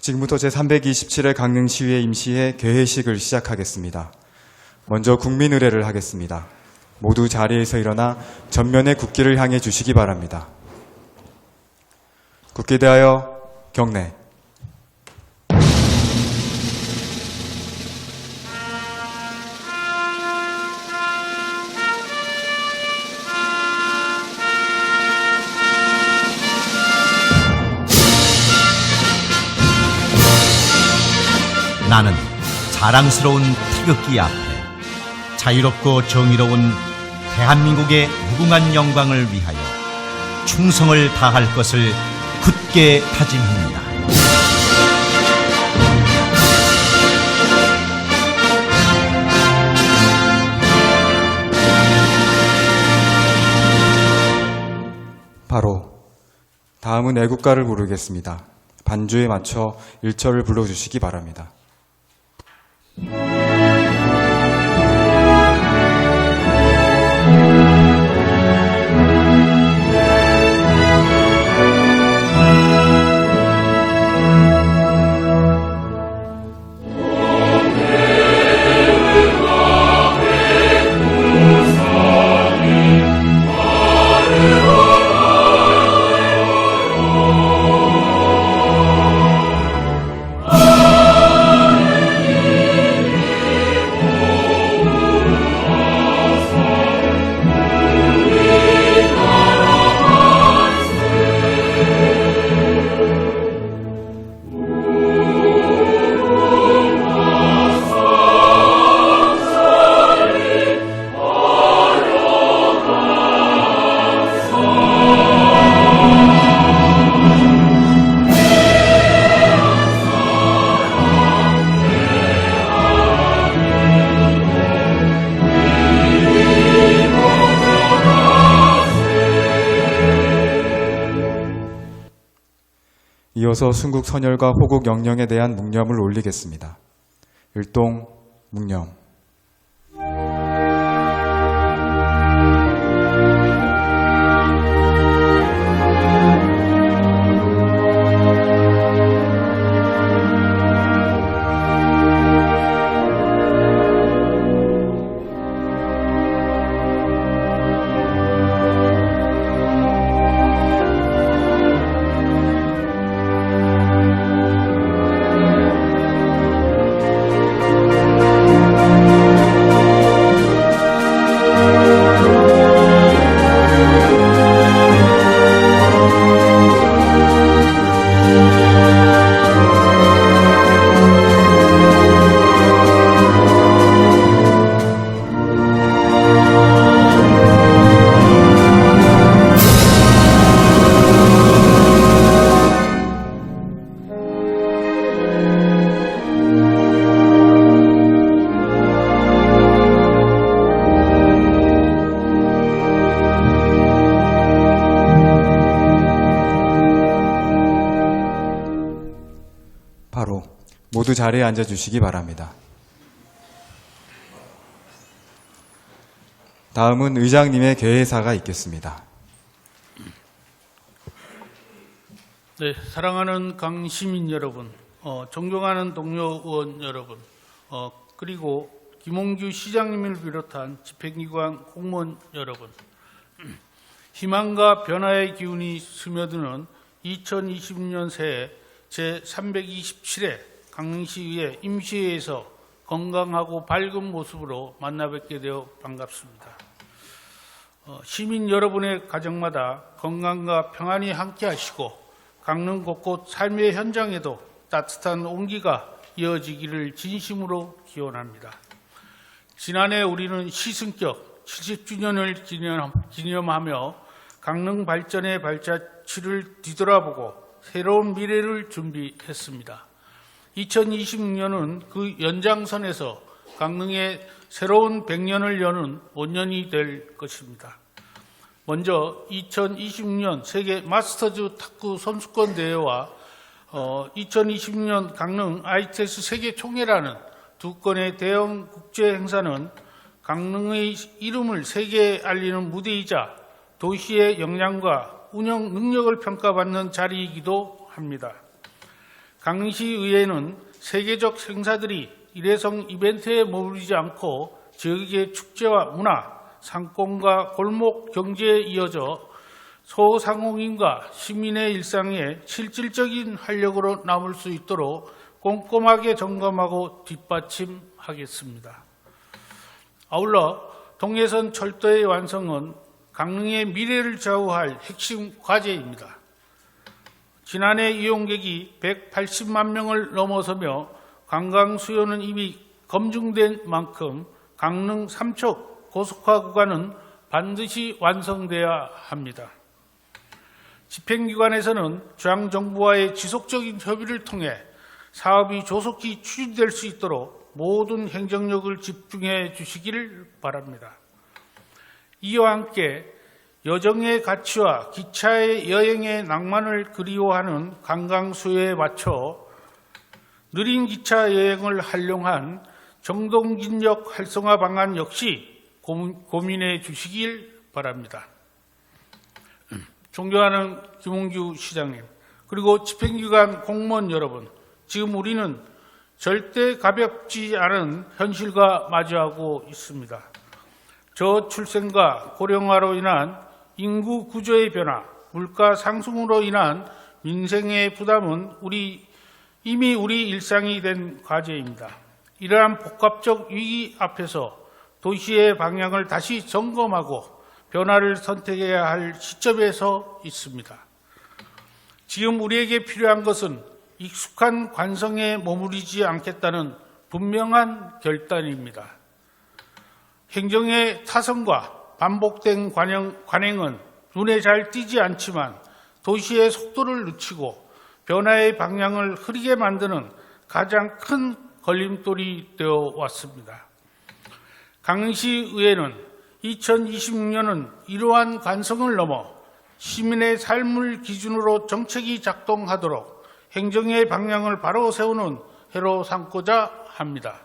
지금부터 제327회 강릉시의회 임시회 개회식을 시작하겠습니다. 먼저 국민의례를 하겠습니다. 모두 자리에서 일어나 전면의 국기를 향해 주시기 바랍니다. 국기에 대하여 경례. 나는 자랑스러운 태극기 앞에 자유롭고 정의로운 대한민국의 무궁한 영광을 위하여 충성을 다할 것을 굳게 다짐합니다. 바로 다음은 애국가를 부르겠습니다. 반주에 맞춰 일절을 불러주시기 바랍니다. 이어서 순국 선열과 호국 영령에 대한 묵념을 올리겠습니다. 율동 묵념. 바로 모두 자리에 앉아주시기 바랍니다. 다음은 의장님의 개회사가 있겠습니다. 네, 사랑하는 강시민 여러분, 존경하는 동료 의원 여러분, 그리고 김홍규 시장님을 비롯한 집행기관 공무원 여러분, 희망과 변화의 기운이 스며드는 2020년 새해 제327회 강릉시의회 임시회에서 건강하고 밝은 모습으로 만나 뵙게 되어 반갑습니다. 시민 여러분의 가정마다 건강과 평안이 함께하시고 강릉 곳곳 삶의 현장에도 따뜻한 온기가 이어지기를 진심으로 기원합니다. 지난해 우리는 시승격 70주년을 기념하며 강릉 발전의 발자취를 뒤돌아보고 새로운 미래를 준비했습니다. 2026년은 그 연장선에서 강릉의 새로운 100년을 여는 5년이 될 것입니다. 먼저 2026년 세계 마스터즈 탁구 선수권 대회와 2026년 강릉 ITS 세계 총회라는 두 건의 대형 국제 행사는 강릉의 이름을 세계에 알리는 무대이자 도시의 역량과 운영 능력을 평가받는 자리이기도 합니다. 강릉시의회는 세계적 행사들이 일회성 이벤트에 머무르지 않고 지역의 축제와 문화, 상권과 골목 경제에 이어져 소상공인과 시민의 일상에 실질적인 활력으로 남을 수 있도록 꼼꼼하게 점검하고 뒷받침하겠습니다. 아울러 동해선 철도의 완성은 강릉의 미래를 좌우할 핵심 과제입니다. 지난해 이용객이 180만 명을 넘어서며 관광 수요는 이미 검증된 만큼 강릉 삼척 고속화 구간은 반드시 완성돼야 합니다. 집행기관에서는 중앙정부와의 지속적인 협의를 통해 사업이 조속히 추진될 수 있도록 모든 행정력을 집중해 주시기를 바랍니다. 이와 함께 여정의 가치와 기차의 여행의 낭만을 그리워하는 관광 수요에 맞춰 느린 기차 여행을 활용한 정동진역 활성화 방안 역시 고민해 주시길 바랍니다. 존경하는 김홍규 시장님, 그리고 집행기관 공무원 여러분, 지금 우리는 절대 가볍지 않은 현실과 마주하고 있습니다. 저출생과 고령화로 인한 인구 구조의 변화, 물가 상승으로 인한 민생의 부담은 이미 우리 일상이 된 과제입니다. 이러한 복합적 위기 앞에서 도시의 방향을 다시 점검하고 변화를 선택해야 할 시점에 서 있습니다. 지금 우리에게 필요한 것은 익숙한 관성에 머무르지 않겠다는 분명한 결단입니다. 행정의 타성과 반복된 관행은 눈에 잘 띄지 않지만 도시의 속도를 늦추고 변화의 방향을 흐리게 만드는 가장 큰 걸림돌이 되어 왔습니다. 강릉시의회는 2026년은 이러한 관성을 넘어 시민의 삶을 기준으로 정책이 작동하도록 행정의 방향을 바로 세우는 해로 삼고자 합니다.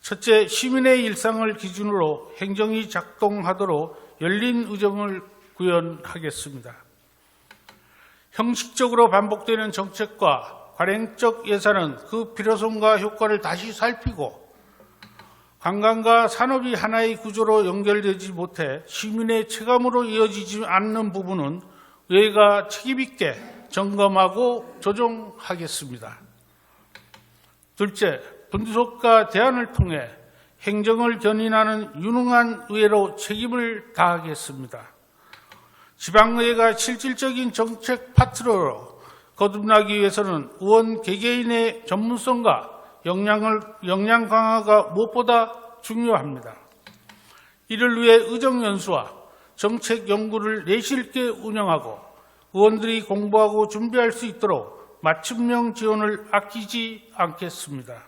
첫째, 시민의 일상을 기준으로 행정이 작동하도록 열린 의정을 구현하겠습니다. 형식적으로 반복되는 정책과 관행적 예산은 그 필요성과 효과를 다시 살피고 관광과 산업이 하나의 구조로 연결되지 못해 시민의 체감으로 이어지지 않는 부분은 의회가 책임있게 점검하고 조정하겠습니다. 둘째, 분석과 대안을 통해 행정을 견인하는 유능한 의회로 책임을 다하겠습니다. 지방의회가 실질적인 정책 파트너로 거듭나기 위해서는 의원 개개인의 전문성과 역량 강화가 무엇보다 중요합니다. 이를 위해 의정연수와 정책 연구를 내실 있게 운영하고 의원들이 공부하고 준비할 수 있도록 맞춤형 지원을 아끼지 않겠습니다.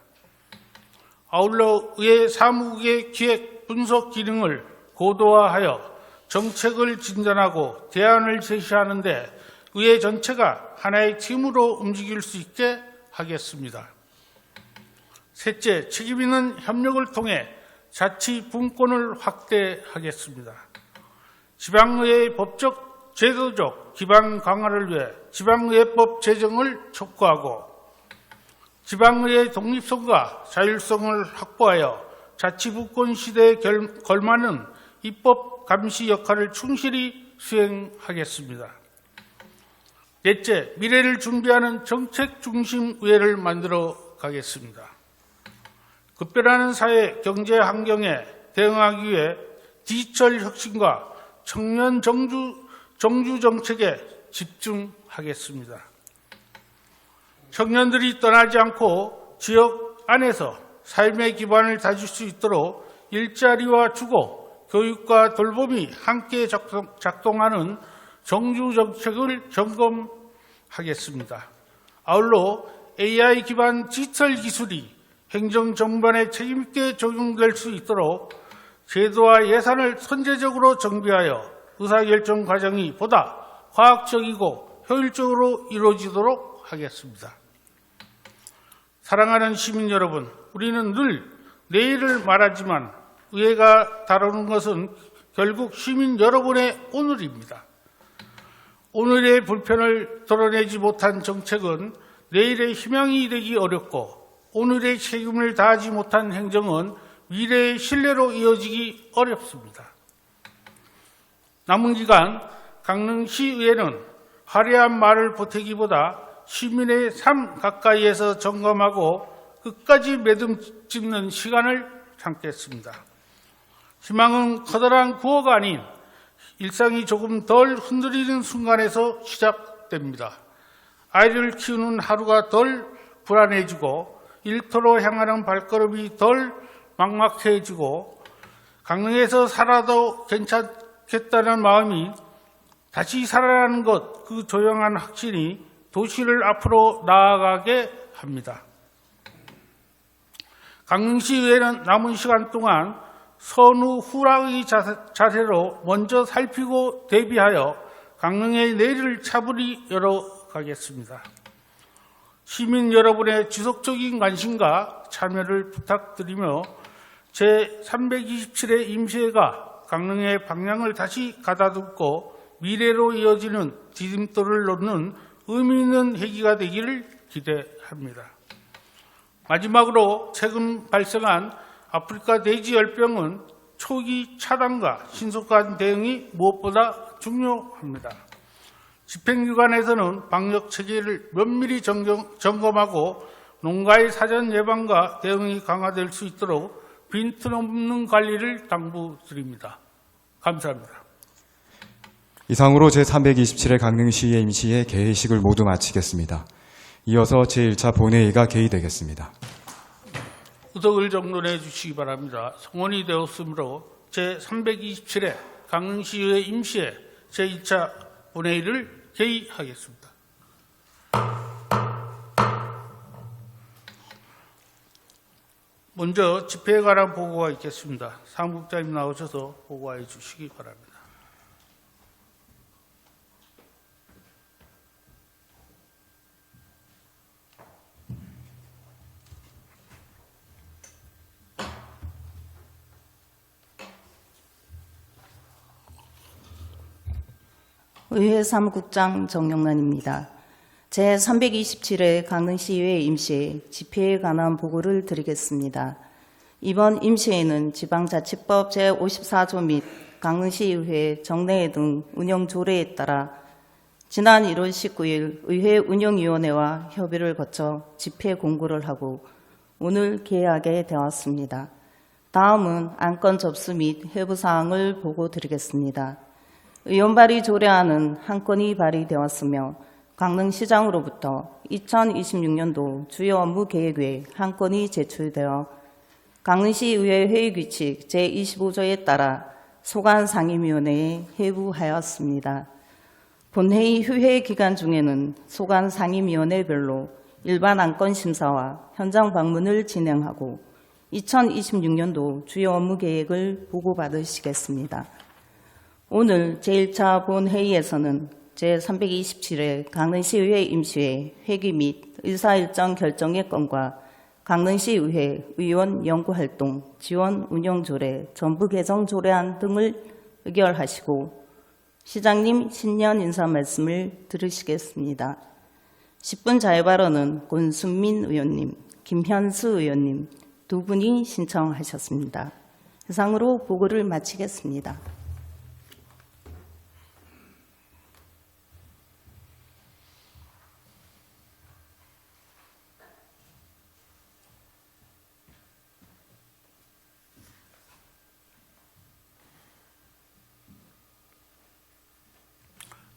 아울러 의회 사무국의 기획 분석 기능을 고도화하여 정책을 진단하고 대안을 제시하는 데 의회 전체가 하나의 팀으로 움직일 수 있게 하겠습니다. 셋째, 책임 있는 협력을 통해 자치 분권을 확대하겠습니다. 지방의회의 법적, 제도적 기반 강화를 위해 지방의회법 제정을 촉구하고 지방의회의 독립성과 자율성을 확보하여 자치분권 시대에 걸맞는 입법 감시 역할을 충실히 수행하겠습니다. 넷째, 미래를 준비하는 정책 중심 의회를 만들어 가겠습니다. 급변하는 사회 경제 환경에 대응하기 위해 디지털 혁신과 청년 정주 정책에 집중하겠습니다. 청년들이 떠나지 않고 지역 안에서 삶의 기반을 다질 수 있도록 일자리와 주거, 교육과 돌봄이 함께 작동하는 정주 정책을 점검하겠습니다. 아울러 AI 기반 디지털 기술이 행정 전반에 책임있게 적용될 수 있도록 제도와 예산을 선제적으로 정비하여 의사결정 과정이 보다 과학적이고 효율적으로 이루어지도록 하겠습니다. 사랑하는 시민 여러분, 우리는 늘 내일을 말하지만 의회가 다루는 것은 결국 시민 여러분의 오늘입니다. 오늘의 불편을 드러내지 못한 정책은 내일의 희망이 되기 어렵고 오늘의 책임을 다하지 못한 행정은 미래의 신뢰로 이어지기 어렵습니다. 남은 기간 강릉시의회는 화려한 말을 보태기보다 시민의 삶 가까이에서 점검하고 끝까지 매듭짓는 시간을 참겠습니다. 희망은 커다란 구호가 아닌 일상이 조금 덜 흔들리는 순간에서 시작됩니다. 아이를 키우는 하루가 덜 불안해지고 일터로 향하는 발걸음이 덜 막막해지고 강릉에서 살아도 괜찮겠다는 마음이 다시 살아나는 것, 그 조용한 확신이 도시를 앞으로 나아가게 합니다. 강릉시의회는 남은 시간 동안 선후후락의 자세로 먼저 살피고 대비하여 강릉의 내일을 차분히 열어가겠습니다. 시민 여러분의 지속적인 관심과 참여를 부탁드리며 제327회 임시회가 강릉의 방향을 다시 가다듬고 미래로 이어지는 디딤돌을 놓는 의미 있는 회기가 되기를 기대합니다. 마지막으로 최근 발생한 아프리카 돼지 열병은 초기 차단과 신속한 대응이 무엇보다 중요합니다. 집행기관에서는 방역 체계를 면밀히 점검하고 농가의 사전 예방과 대응이 강화될 수 있도록 빈틈없는 관리를 당부드립니다. 감사합니다. 이상으로 제327회 강릉시의회 임시회 개회식을 모두 마치겠습니다. 이어서 제1차 본회의가 개의되겠습니다. 의석을 정돈해 주시기 바랍니다. 성원이 되었으므로 제327회 강릉시의회 임시회 제1차 본회의를 개의하겠습니다. 먼저 집회에 관한 보고가 있겠습니다. 사무국장님 나오셔서 보고해 주시기 바랍니다. 의회 사무국장 정영란입니다. 제327회 강릉시의회 임시회 집회에 관한 보고를 드리겠습니다. 이번 임시회는 지방자치법 제54조 및 강릉시의회 정례회 등 운영 조례에 따라 지난 1월 19일 의회 운영위원회와 협의를 거쳐 집회 공고를 하고 오늘 개회하게 되었습니다. 다음은 안건 접수 및 회부 사항을 보고 드리겠습니다. 의원 발의 조례안은 한 건이 발의되었으며 강릉시장으로부터 2026년도 주요 업무 계획에 한 건이 제출되어 강릉시의회 회의규칙 제25조에 따라 소관상임위원회에 회부하였습니다. 본회의 휴회 기간 중에는 소관상임위원회별로 일반 안건 심사와 현장 방문을 진행하고 2026년도 주요 업무 계획을 보고받으시겠습니다. 오늘 제1차 본회의에서는 제327회 강릉시의회 임시회 회기 및 의사일정 결정의 건과 강릉시의회 의원 연구활동 지원 운영조례 전부 개정 조례안 등을 의결하시고 시장님 신년 인사 말씀을 들으시겠습니다. 10분 자유발언은 권순민 의원님, 김현수 의원님 두 분이 신청하셨습니다. 이상으로 보고를 마치겠습니다.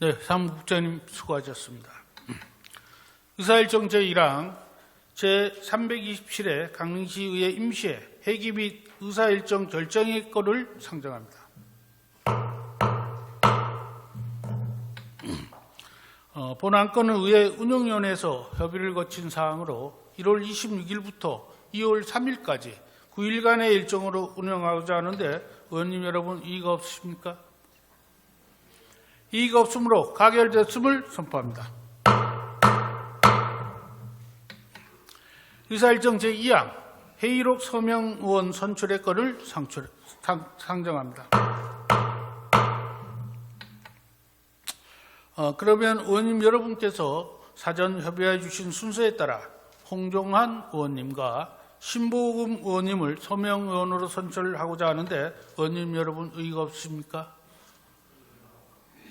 네, 사무국장님 수고하셨습니다. 의사일정 제1항 제327회 강릉시의회 임시회 회기 및 의사일정 결정의 건을 상정합니다. 본 안건은 의회 운영위원회에서 협의를 거친 사항으로 1월 26일부터 2월 3일까지 9일간의 일정으로 운영하고자 하는데 의원님 여러분 이의가 없으십니까? 이의가 없으므로 가결됐음을 선포합니다. 의사일정 제2항 회의록 서명 의원 선출의 건을 상정합니다. 그러면 의원님 여러분께서 사전 협의해 주신 순서에 따라 홍종한 의원님과 신보금 의원님을 서명 의원으로 선출하고자 하는데 의원님 여러분 의의가 없으십니까?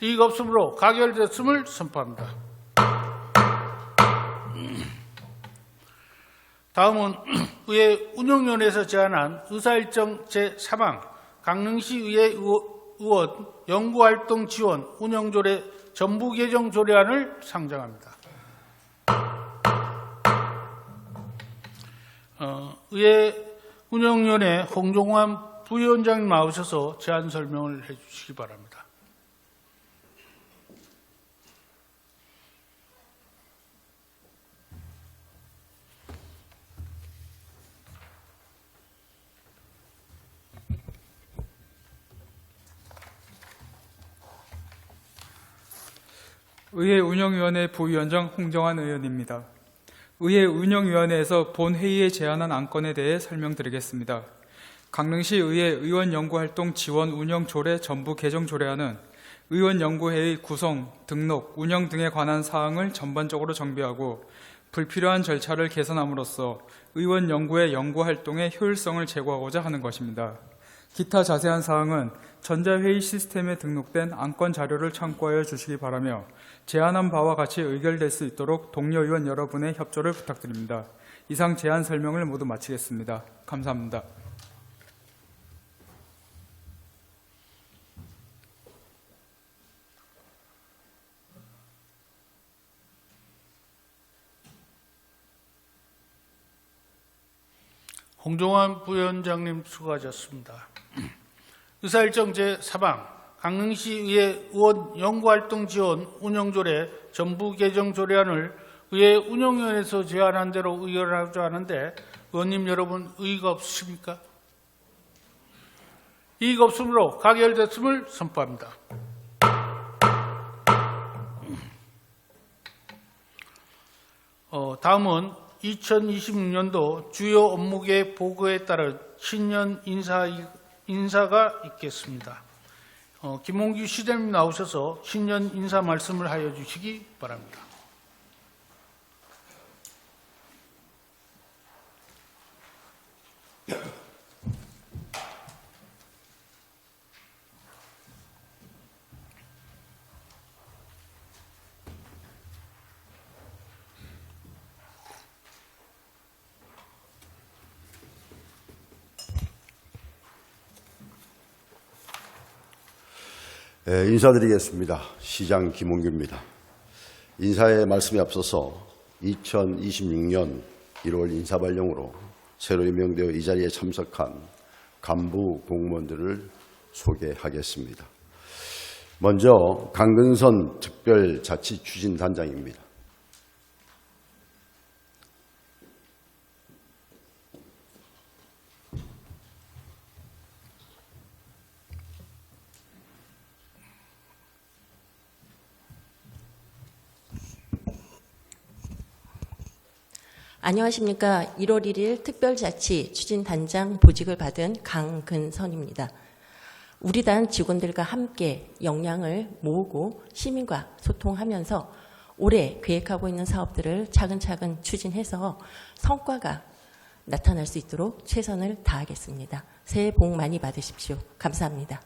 의의가 없으므로 가결됐음을 선포합니다. 다음은 의회 운영위원회에서 제안한 의사일정 제3항 강릉시의회 의원 연구활동 지원 운영조례 전부 개정 조례안을 상정합니다. 의회 운영위원회 홍종환 부위원장님 나오셔서 제안 설명을 해 주시기 바랍니다. 의회 운영위원회 부위원장 홍정환 의원입니다. 의회 운영위원회에서 본 회의에 제안한 안건에 대해 설명드리겠습니다. 강릉시 의회 의원연구활동 지원 운영 조례 전부 개정 조례안은 의원연구회의 구성, 등록, 운영 등에 관한 사항을 전반적으로 정비하고 불필요한 절차를 개선함으로써 의원연구의 연구활동의 효율성을 제고하고자 하는 것입니다. 기타 자세한 사항은 전자회의 시스템에 등록된 안건 자료를 참고하여 주시기 바라며 제안한 바와 같이 의결될 수 있도록 동료 의원 여러분의 협조를 부탁드립니다. 이상 제안 설명을 모두 마치겠습니다. 감사합니다. 홍종환 부위원장님 수고하셨습니다. 의사일정 제3항 강릉시의회 의원 연구활동 지원 운영조례 전부 개정 조례안을 의회 운영위원회에서 제안한 대로 의결하고자 하는데 의원님 여러분 의의가 없으십니까? 의의가 없으므로 가결됐음을 선포합니다. 다음은 2026년도 주요 업무계획 보고에 따른 신년 인사가 있겠습니다. 김홍규 시장님 나오셔서 신년 인사 말씀을 하여 주시기 바랍니다. 인사드리겠습니다. 시장 김홍규입니다. 인사의 말씀에 앞서서 2026년 1월 인사발령으로 새로 임명되어 이 자리에 참석한 간부 공무원들을 소개하겠습니다. 먼저 강근선 특별자치추진단장입니다. 안녕하십니까. 1월 1일 특별자치 추진단장 보직을 받은 강근선입니다. 우리 단 직원들과 함께 역량을 모으고 시민과 소통하면서 올해 계획하고 있는 사업들을 차근차근 추진해서 성과가 나타날 수 있도록 최선을 다하겠습니다. 새해 복 많이 받으십시오. 감사합니다.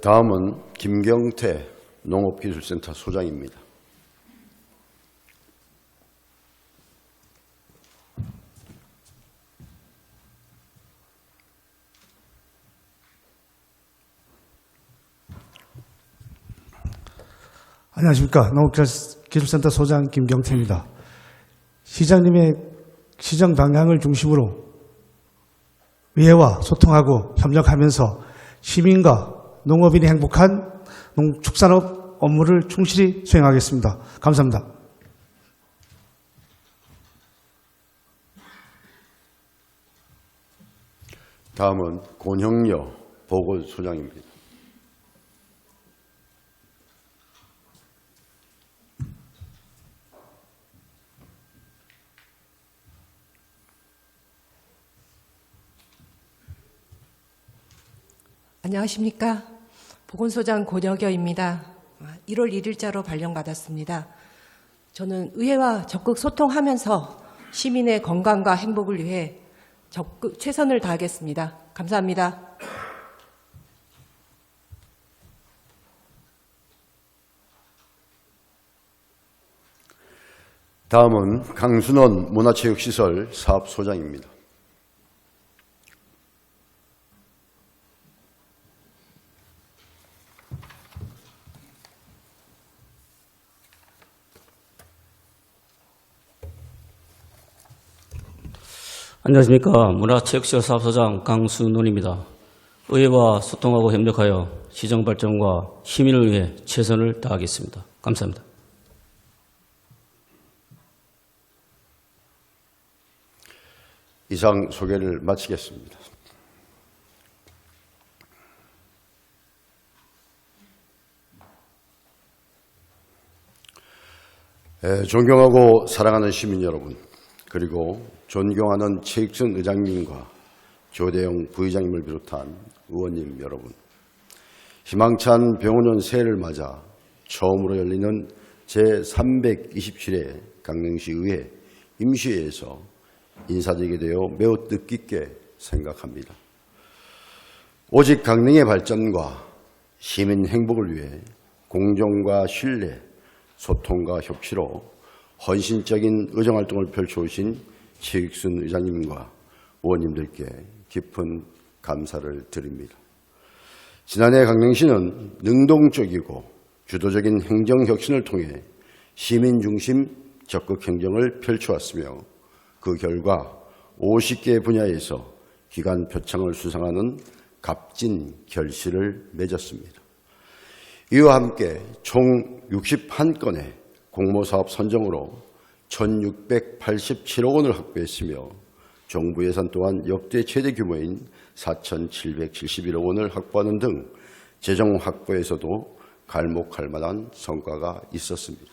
다음은 김경태 농업기술센터 소장입니다. 안녕하십니까. 농업기술센터 소장 김경태입니다. 시장님의 시정 방향을 중심으로 의회와 소통하고 협력하면서 시민과 농업인이 행복한 농축산업 업무를 충실히 수행하겠습니다. 감사합니다. 다음은 권형여 보건소장입니다. 안녕하십니까. 보건소장 권혁여입니다. 1월 1일자로 발령받았습니다. 저는 의회와 적극 소통하면서 시민의 건강과 행복을 위해 적극 최선을 다하겠습니다. 감사합니다. 다음은 강순원 문화체육시설 사업소장입니다. 안녕하십니까. 문화체육시설 사업소장 강순원입니다. 의회와 소통하고 협력하여 시정 발전과 시민을 위해 최선을 다하겠습니다. 감사합니다. 이상 소개를 마치겠습니다. 존경하고 사랑하는 시민 여러분, 그리고 존경하는 최익순 의장님과 조대영 부의장님을 비롯한 의원님 여러분, 희망찬 병원년 새해를 맞아 처음으로 열리는 제327회 강릉시의회 임시회에서 인사드리게 되어 매우 뜻깊게 생각합니다. 오직 강릉의 발전과 시민 행복을 위해 공정과 신뢰, 소통과 협치로 헌신적인 의정활동을 펼쳐오신 최익순 의장님과 의원님들께 깊은 감사를 드립니다. 지난해 강릉시는 능동적이고 주도적인 행정혁신을 통해 시민 중심 적극 행정을 펼쳐왔으며 그 결과 50개 분야에서 기관 표창을 수상하는 값진 결실을 맺었습니다. 이와 함께 총 61건의 공모사업 선정으로 1,687억 원을 확보했으며 정부 예산 또한 역대 최대 규모인 4,771억 원을 확보하는 등 재정 확보에서도 갈목할 만한 성과가 있었습니다.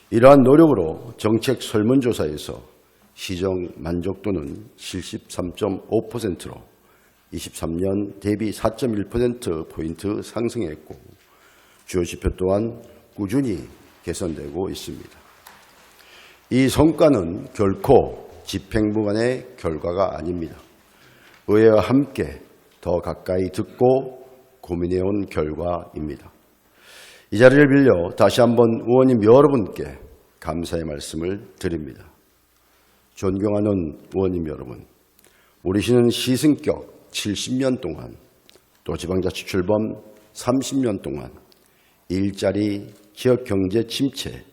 이러한 노력으로 정책 설문조사에서 시정 만족도는 73.5%로 23년 대비 4.1%포인트 상승했고 주요 지표 또한 꾸준히 개선되고 있습니다. 이 성과는 결코 집행부만의 결과가 아닙니다. 의회와 함께 더 가까이 듣고 고민해온 결과입니다. 이 자리를 빌려 다시 한번 의원님 여러분께 감사의 말씀을 드립니다. 존경하는 의원님 여러분, 우리 시는 시승격 70년 동안 또 지방자치 출범 30년 동안 일자리, 지역경제 침체,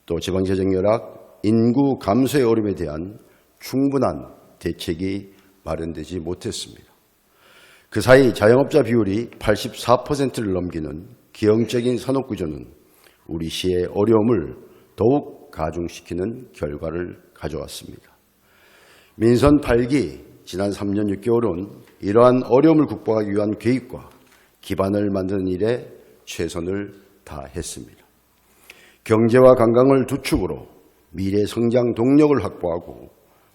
또 지방재정 열악, 인구 감소의 어려움에 대한 충분한 대책이 마련되지 못했습니다. 그 사이 자영업자 비율이 84%를 넘기는 기형적인 산업구조는 우리 시의 어려움을 더욱 가중시키는 결과를 가져왔습니다. 민선 8기 지난 3년 6개월은 이러한 어려움을 극복하기 위한 계획과 기반을 만드는 일에 최선을 다했습니다. 경제와 관광을 두 축으로 미래 성장 동력을 확보하고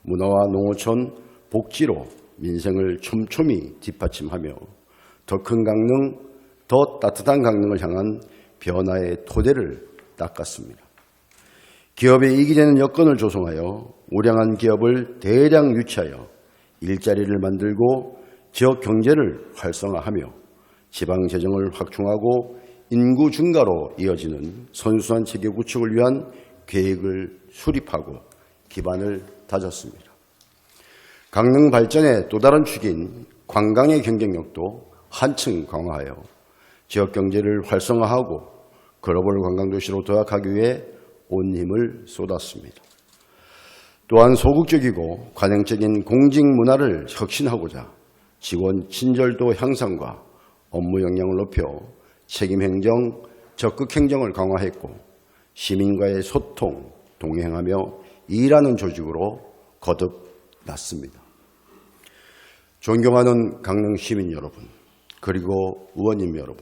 문화와 농어촌, 복지로 민생을 촘촘히 뒷받침하며 더 큰 강릉, 더 따뜻한 강릉을 향한 변화의 토대를 닦았습니다. 기업에 이익이 되는 여건을 조성하여 우량한 기업을 대량 유치하여 일자리를 만들고 지역 경제를 활성화하며 지방 재정을 확충하고 인구 증가로 이어지는 선순환 체계 구축을 위한 계획을 수립하고 기반을 다졌습니다. 강릉 발전의 또 다른 축인 관광의 경쟁력도 한층 강화하여 지역 경제를 활성화하고 글로벌 관광도시로 도약하기 위해 온 힘을 쏟았습니다. 또한 소극적이고 관행적인 공직 문화를 혁신하고자 직원 친절도 향상과 업무 역량을 높여 책임행정, 적극행정을 강화했고 시민과의 소통, 동행하며 일하는 조직으로 거듭났습니다. 존경하는 강릉 시민 여러분, 그리고 의원님 여러분,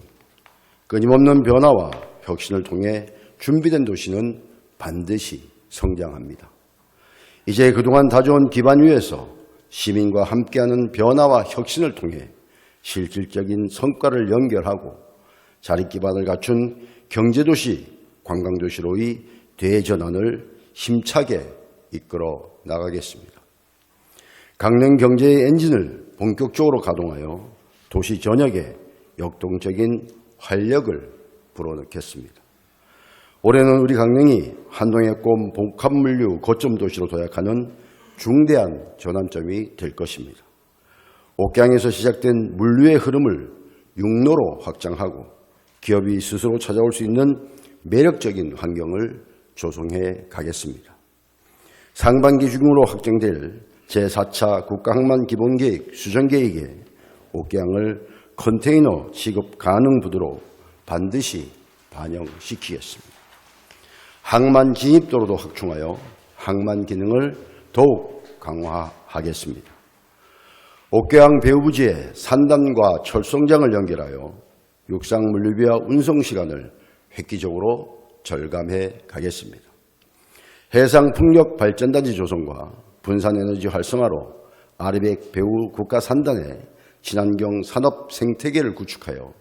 끊임없는 변화와 혁신을 통해 준비된 도시는 반드시 성장합니다. 이제 그동안 다져온 기반 위에서 시민과 함께하는 변화와 혁신을 통해 실질적인 성과를 연결하고 자립 기반을 갖춘 경제도시, 관광도시로의 대전환을 힘차게 이끌어 나가겠습니다. 강릉 경제의 엔진을 본격적으로 가동하여 도시 전역에 역동적인 활력을 불어넣겠습니다. 올해는 우리 강릉이 한동의 꿈 복합물류 거점 도시로 도약하는 중대한 전환점이 될 것입니다. 옥양에서 시작된 물류의 흐름을 육로로 확장하고 기업이 스스로 찾아올 수 있는 매력적인 환경을 조성해 가겠습니다. 상반기 중으로 확정될 제4차 국가항만 기본계획 수정계획에 옥양을 컨테이너 취급 가능 부두로 반드시 반영시키겠습니다. 항만 진입도로도 확충하여 항만 기능을 더욱 강화하겠습니다. 옥계항 배후부지에 산단과 철성장을 연결하여 육상 물류비와 운송 시간을 획기적으로 절감해 가겠습니다. 해상 풍력 발전단지 조성과 분산에너지 활성화로 아리백 배후 국가 산단의 친환경 산업 생태계를 구축하여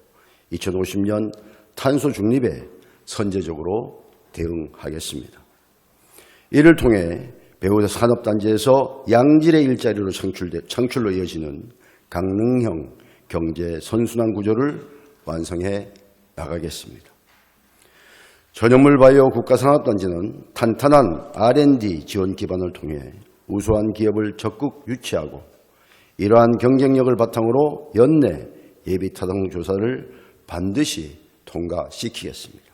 2050년 탄소 중립에 선제적으로 대응하겠습니다. 이를 통해 배후 산업단지에서 양질의 일자리로 창출로 이어지는 강릉형 경제 선순환 구조를 완성해 나가겠습니다. 전현물 바이오 국가산업단지는 탄탄한 R&D 지원 기반을 통해 우수한 기업을 적극 유치하고 이러한 경쟁력을 바탕으로 연내 예비타당 조사를 반드시 통과시키겠습니다.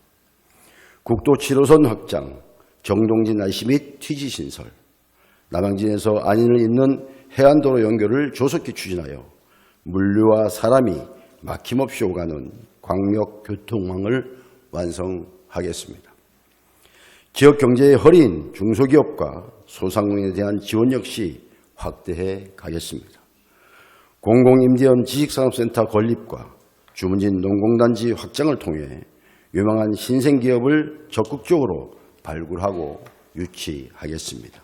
국도 7호선 확장, 정동진 IC 및 TG 신설, 남양진에서 안인을 잇는 해안도로 연결을 조속히 추진하여 물류와 사람이 막힘없이 오가는 광역교통망을 완성하겠습니다. 지역 경제의 허리인 중소기업과 소상공인에 대한 지원 역시 확대해 가겠습니다. 공공임대업 지식산업센터 건립과 주문진 농공단지 확장을 통해 유망한 신생기업을 적극적으로 발굴하고 유치하겠습니다.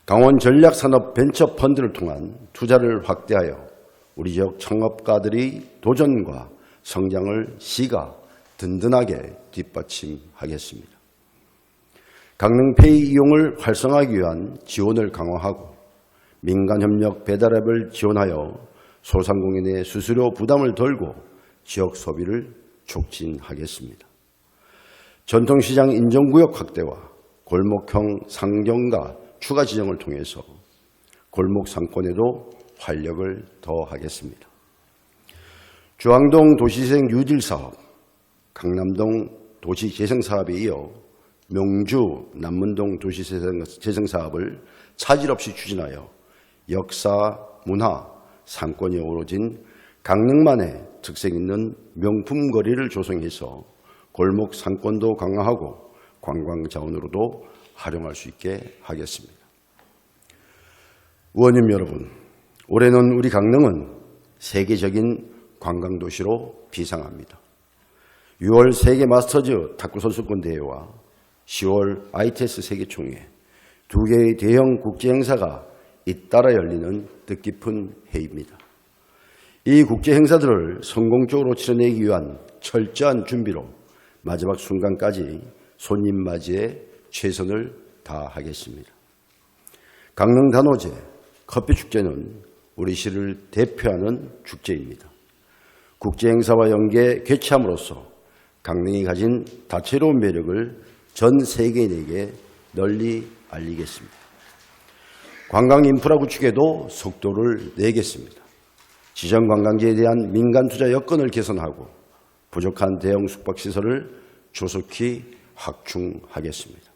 강원 전략산업벤처펀드를 통한 투자를 확대하여 우리 지역 창업가들의 도전과 성장을 시가 든든하게 뒷받침하겠습니다. 강릉페이 이용을 활성화하기 위한 지원을 강화하고 민간협력 배달앱을 지원하여 소상공인의 수수료 부담을 덜고 지역 소비를 촉진하겠습니다. 전통시장 인정구역 확대와 골목형 상점가 추가 지정을 통해서 골목 상권에도 활력을 더하겠습니다. 주황동 도시재생 뉴딜 사업, 강남동 도시재생 사업에 이어 명주 남문동 도시재생 사업을 차질 없이 추진하여 역사, 문화, 상권이 어우러진 강릉만의 특색 있는 명품 거리를 조성해서 골목 상권도 강화하고 관광 자원으로도 활용할 수 있게 하겠습니다. 의원님 여러분, 올해는 우리 강릉은 세계적인 관광도시로 비상합니다. 6월 세계 마스터즈 탁구 선수권 대회와 10월 ITS 세계총회 두 개의 대형 국제 행사가 잇따라 열리는 뜻깊은 해입니다. 이 국제 행사들을 성공적으로 치러내기 위한 철저한 준비로 마지막 순간까지 손님 맞이에 최선을 다하겠습니다. 강릉 단오제 커피축제는 우리 시를 대표하는 축제입니다. 국제 행사와 연계 개최함으로써 강릉이 가진 다채로운 매력을 전 세계인에게 널리 알리겠습니다. 관광 인프라 구축에도 속도를 내겠습니다. 지정 관광지에 대한 민간 투자 여건을 개선하고 부족한 대형 숙박시설을 조속히 확충하겠습니다.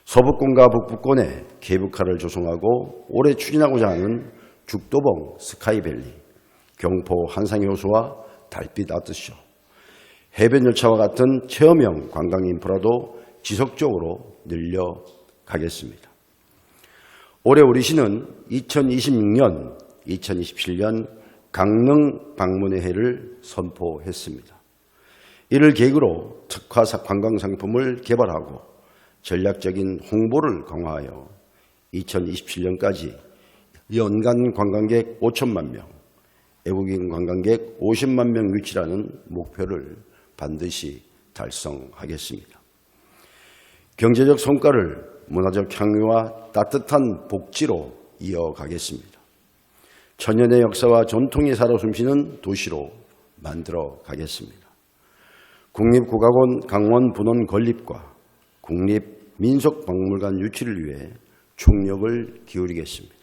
서북권과 북부권에 케이블카를 조성하고 올해 추진하고자 하는 죽도봉 스카이밸리, 경포 한상효수와 달빛 아트쇼, 해변열차와 같은 체험형 관광 인프라도 지속적으로 늘려가겠습니다. 올해 우리 시는 2026년, 2027년 강릉 방문의 해를 선포했습니다. 이를 계기로 특화 관광상품을 개발하고 전략적인 홍보를 강화하여 2027년까지 연간 관광객 5천만 명, 외국인 관광객 50만 명 유치라는 목표를 반드시 달성하겠습니다. 경제적 성과를 문화적 향유와 따뜻한 복지로 이어가겠습니다. 천년의 역사와 전통이 살아 숨쉬는 도시로 만들어 가겠습니다. 국립국악원 강원 분원 건립과 국립민속박물관 유치를 위해 총력을 기울이겠습니다.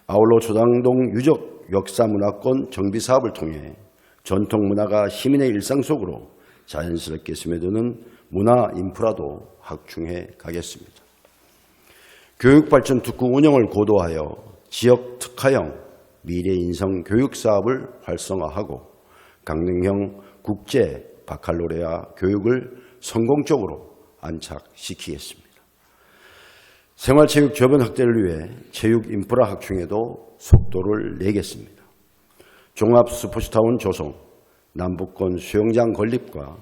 아울러 초당동 유적 역사문화권 정비 사업을 통해 전통문화가 시민의 일상 속으로 자연스럽게 스며드는 문화 인프라도 확충해 가겠습니다. 교육발전 특구 운영을 고도하여 지역 특화형 미래인성 교육사업을 활성화하고 강릉형 국제 바칼로레아 교육을 성공적으로 안착시키겠습니다. 생활체육 저변 확대를 위해 체육 인프라 확충에도 속도를 내겠습니다. 종합 스포츠타운 조성, 남북권 수영장 건립과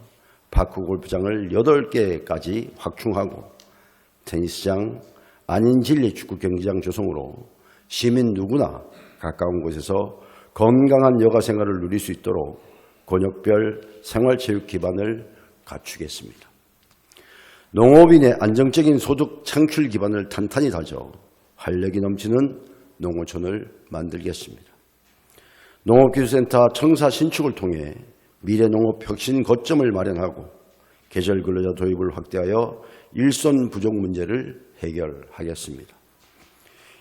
파크 골프장을 8개까지 확충하고 테니스장, 안인진리 축구 경기장 조성으로 시민 누구나 가까운 곳에서 건강한 여가 생활을 누릴 수 있도록 권역별 생활체육 기반을 갖추겠습니다. 농업인의 안정적인 소득 창출 기반을 탄탄히 다져 활력이 넘치는 농어촌을 만들겠습니다. 농업기술센터 청사 신축을 통해 미래농업 혁신 거점을 마련하고 계절 근로자 도입을 확대하여 일손 부족 문제를 해결하겠습니다.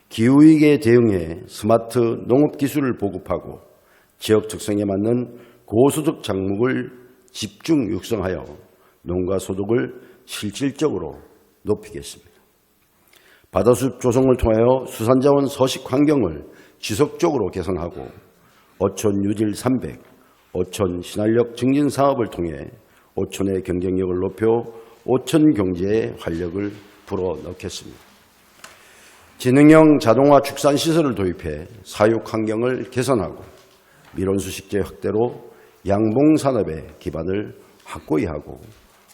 기후위기에 대응해 스마트 농업기술을 보급하고 지역 특성에 맞는 고소득 작물을 집중 육성하여 농가 소득을 실질적으로 높이겠습니다. 바다숲 조성을 통하여 수산자원 서식 환경을 지속적으로 개선하고 어촌 뉴딜 300, 어촌 신활력 증진 사업을 통해 어촌의 경쟁력을 높여 어촌 경제에 활력을 불어넣겠습니다. 지능형 자동화 축산 시설을 도입해 사육 환경을 개선하고 밀원수식재 확대로 양봉산업의 기반을 확고히 하고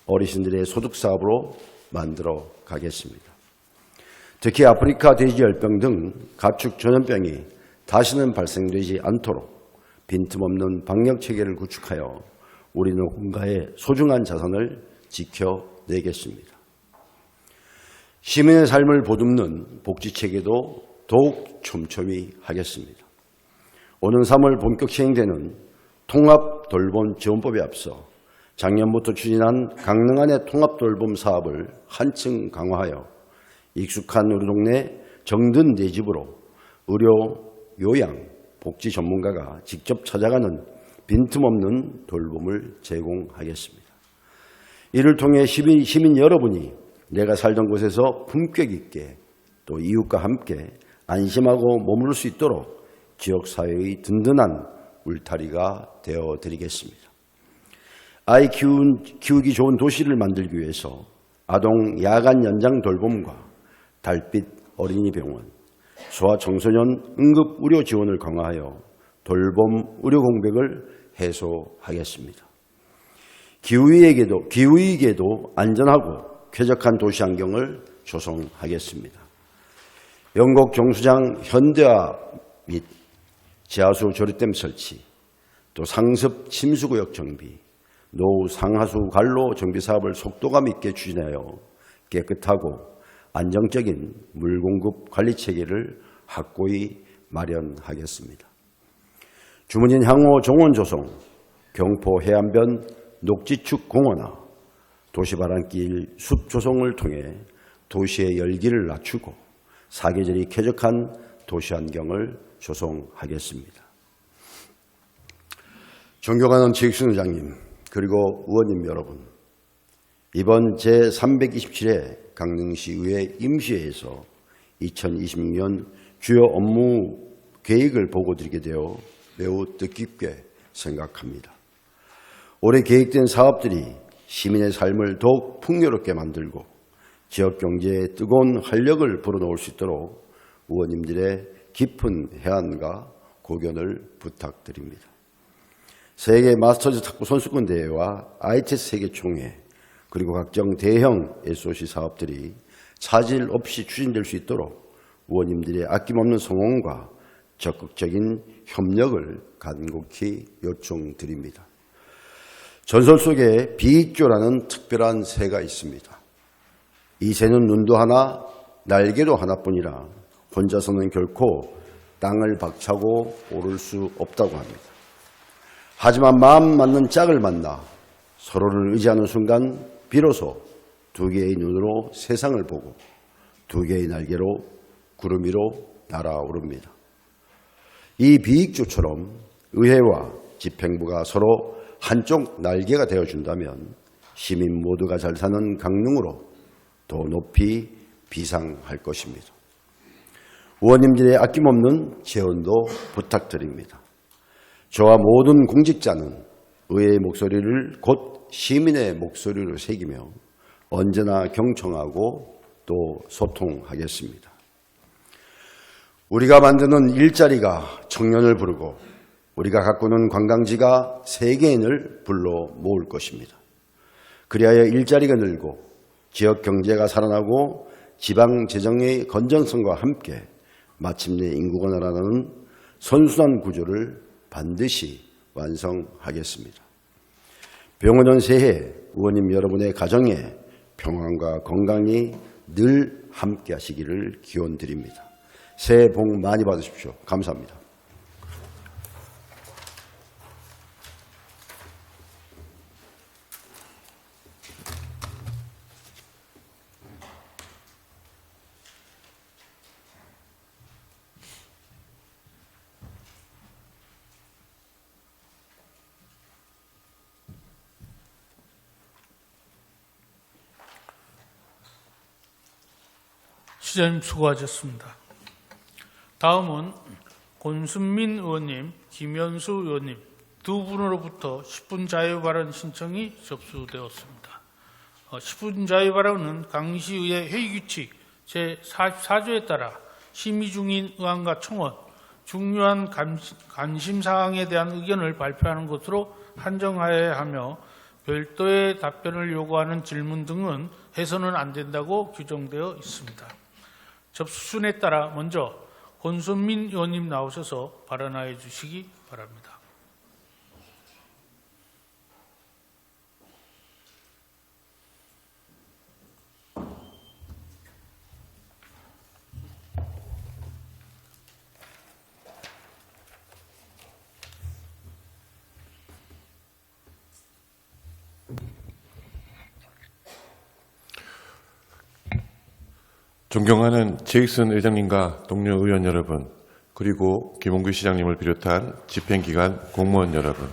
어르신들의 소득사업으로 만들어 가겠습니다. 특히 아프리카 돼지열병 등 가축 전염병이 다시는 발생되지 않도록 빈틈없는 방역체계를 구축하여 우리 농가의 소중한 자산을 지켜내겠습니다. 시민의 삶을 보듬는 복지체계도 더욱 촘촘히 하겠습니다. 오는 3월 본격 시행되는 통합돌봄 지원법에 앞서 작년부터 추진한 강릉 안의 통합돌봄 사업을 한층 강화하여 익숙한 우리 동네 정든 내 집으로 의료, 요양, 복지 전문가가 직접 찾아가는 빈틈없는 돌봄을 제공하겠습니다. 이를 통해 시민 여러분이 내가 살던 곳에서 품격 있게 또 이웃과 함께 안심하고 머무를 수 있도록 지역사회의 든든한 울타리가 되어드리겠습니다. 아이 키우기 좋은 도시를 만들기 위해서 아동 야간 연장 돌봄과 달빛 어린이병원, 소아청소년 응급의료 지원을 강화하여 돌봄 의료 공백을 해소하겠습니다. 기후위기에도 안전하고 쾌적한 도시 환경을 조성하겠습니다. 영곡 정수장 현대화 및 지하수 조리댐 설치, 또 상습 침수구역 정비, 노후 상하수 관로 정비 사업을 속도감 있게 추진하여 깨끗하고 안정적인 물공급 관리 체계를 확고히 마련하겠습니다. 주문진 향후 정원 조성, 경포 해안변 녹지축 공원화, 도시바람길 숲 조성을 통해 도시의 열기를 낮추고 사계절이 쾌적한 도시 환경을 조성하겠습니다. 존경하는 지역수장님 그리고 의원님 여러분, 이번 제327회 강릉시의회 임시회에서 2026년 주요 업무 계획을 보고드리게 되어 매우 뜻깊게 생각합니다. 올해 계획된 사업들이 시민의 삶을 더욱 풍요롭게 만들고 지역 경제에 뜨거운 활력을 불어넣을 수 있도록 의원님들의 깊은 해안과 고견을 부탁드립니다. 세계 마스터즈 탁구 선수권 대회와 ITS 세계 총회 그리고 각종 대형 SOC 사업들이 차질 없이 추진될 수 있도록 의원님들의 아낌없는 성원과 적극적인 협력을 간곡히 요청드립니다. 전설 속에 비익조라는 특별한 새가 있습니다. 이 새는 눈도 하나, 날개도 하나뿐이라 혼자서는 결코 땅을 박차고 오를 수 없다고 합니다. 하지만 마음 맞는 짝을 만나 서로를 의지하는 순간 비로소 두 개의 눈으로 세상을 보고 두 개의 날개로 구름 위로 날아오릅니다. 이 비익조처럼 의회와 집행부가 서로 한쪽 날개가 되어준다면 시민 모두가 잘 사는 강릉으로 더 높이 비상할 것입니다. 의원님들의 아낌없는 재원도 부탁드립니다. 저와 모든 공직자는 의회의 목소리를 곧 시민의 목소리로 새기며 언제나 경청하고 또 소통하겠습니다. 우리가 만드는 일자리가 청년을 부르고 우리가 가꾸는 관광지가 세계인을 불러 모을 것입니다. 그리하여 일자리가 늘고 지역 경제가 살아나고 지방 재정의 건전성과 함께 마침내 인구가 늘어나는 선순환 구조를 반드시 완성하겠습니다. 병원년 새해 의원님 여러분의 가정에 평안과 건강이 늘 함께 하시기를 기원드립니다. 새해 복 많이 받으십시오. 감사합니다. 시장님 수고하셨습니다. 다음은 권순민 의원님, 김현수 의원님 두 분으로부터 10분 자유 발언 신청이 접수되었습니다. 10분 자유 발언은 강시의회 회의규칙 제44조에 따라 심의 중인 의안과 총원, 중요한 관심사항에 대한 의견을 발표하는 것으로 한정하여야 하며 별도의 답변을 요구하는 질문 등은 해서는 안 된다고 규정되어 있습니다. 접수 순에 따라 먼저 권순민 의원님 나오셔서 발언하여 주시기 바랍니다. 존경하는 최익순 의장님과 동료 의원 여러분, 그리고 김홍규 시장님을 비롯한 집행기관 공무원 여러분,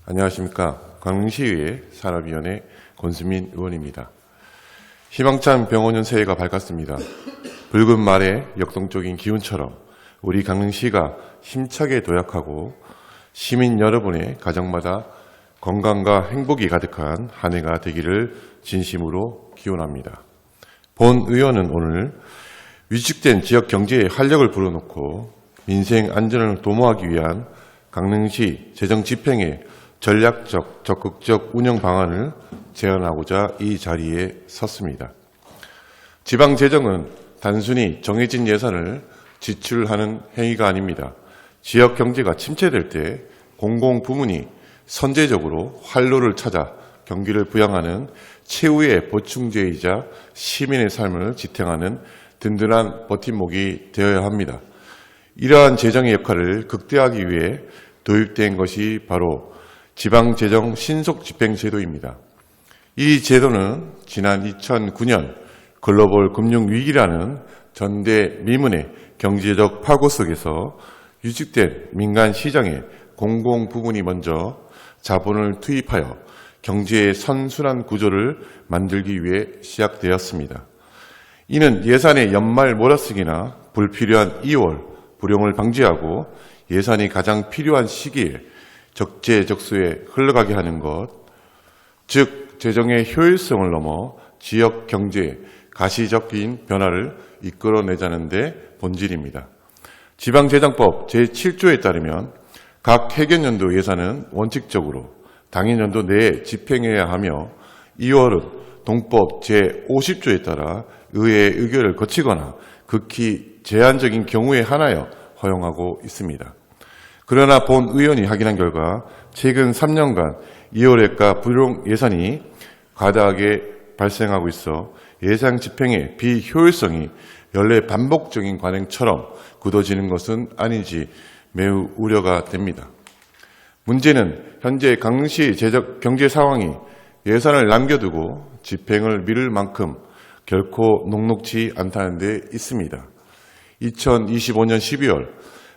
안녕하십니까. 강릉시의회 산업위원회 권순민 의원입니다. 희망찬 병원년 새해가 밝았습니다. 붉은 말의 역동적인 기운처럼 우리 강릉시가 힘차게 도약하고 시민 여러분의 가정마다 건강과 행복이 가득한 한 해가 되기를 진심으로 기원합니다. 본 의원은 오늘 위축된 지역 경제에 활력을 불어넣고 민생 안전을 도모하기 위한 강릉시 재정 집행의 전략적 적극적 운영 방안을 제안하고자 이 자리에 섰습니다. 지방 재정은 단순히 정해진 예산을 지출하는 행위가 아닙니다. 지역 경제가 침체될 때 공공부문이 선제적으로 활로를 찾아 경기를 부양하는 최후의 보충제이자 시민의 삶을 지탱하는 든든한 버팀목이 되어야 합니다. 이러한 재정의 역할을 극대화하기 위해 도입된 것이 바로 지방재정 신속집행제도입니다. 이 제도는 지난 2009년 글로벌 금융위기라는 전대미문의 경제적 파고 속에서 위축된 민간시장의 공공부문이 먼저 자본을 투입하여 경제의 선순환 구조를 만들기 위해 시작되었습니다. 이는 예산의 연말 몰아쓰기나 불필요한 2월 불용을 방지하고 예산이 가장 필요한 시기에 적재적소에 흘러가게 하는 것, 즉 재정의 효율성을 넘어 지역 경제의 가시적인 변화를 이끌어내자는 데 본질입니다. 지방재정법 제7조에 따르면 각 해견연도 예산은 원칙적으로 당일연도 내에 집행해야 하며 2월은 동법 제50조에 따라 의회의 의결을 거치거나 극히 제한적인 경우에 한하여 허용하고 있습니다. 그러나 본 의원이 확인한 결과 최근 3년간 2월액과 불용 예산이 과다하게 발생하고 있어 예산 집행의 비효율성이 연례 반복적인 관행처럼 굳어지는 것은 아닌지 매우 우려가 됩니다. 문제는 현재 강릉시 재정 경제 상황이 예산을 남겨두고 집행을 미룰 만큼 결코 녹록지 않다는 데 있습니다. 2025년 12월